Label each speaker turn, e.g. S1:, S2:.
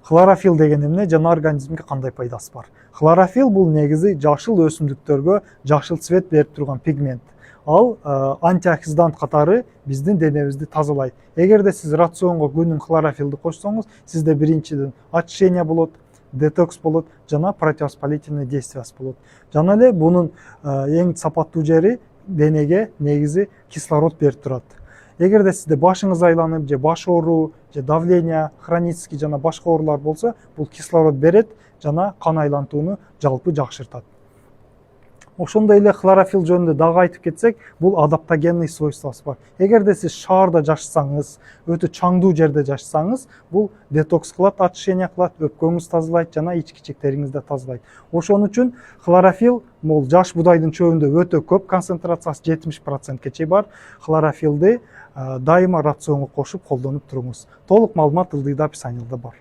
S1: Хлорофилл деген эмне жана организмге кандай пайдасы бар? Хлорофилл бул негизи жашыл өсүмдүктөргө жашыл цвет берип турган пигмент. Ал антиоксидант катары биздин денебизди тазалайт. Эгерде сиз рационго күнүн хлорофиллди кошсоңуз, сизде биринчиден очищение болот, детокс болот жана противовоспалительный действиясы болот. Жана эле бунун эң сапаттуу жери денеге негизи кислород берип турат. Эгерде сизде башыңыз айланып, же баш ооруу, же давление, хронический жана башка оорулар болсо, бул кислород берет жана кан айлантууну жалпы жакшыртат. Ошондой эле хлорофилл жөнүндө дагы айтып кетсек, бул адаптогенный свойствосы бар. Эгерде сиз шаарда жашасаңыз, өтө чаңдуу жерде жашасаңыз, бул детокс кылат, очищение кылат, өпкөңүз тазалайт жана ички чектериңизди тазалайт. Ошон үчүн хлорофилл бул жаш будайдын чөбүндө өтө көп, концентрациясы 70%ке чейин бар. Хлорофиллди дайыма рационго кошуп колдонуп туруңуз. Толук маалымат ылдыйда описаниеда бар.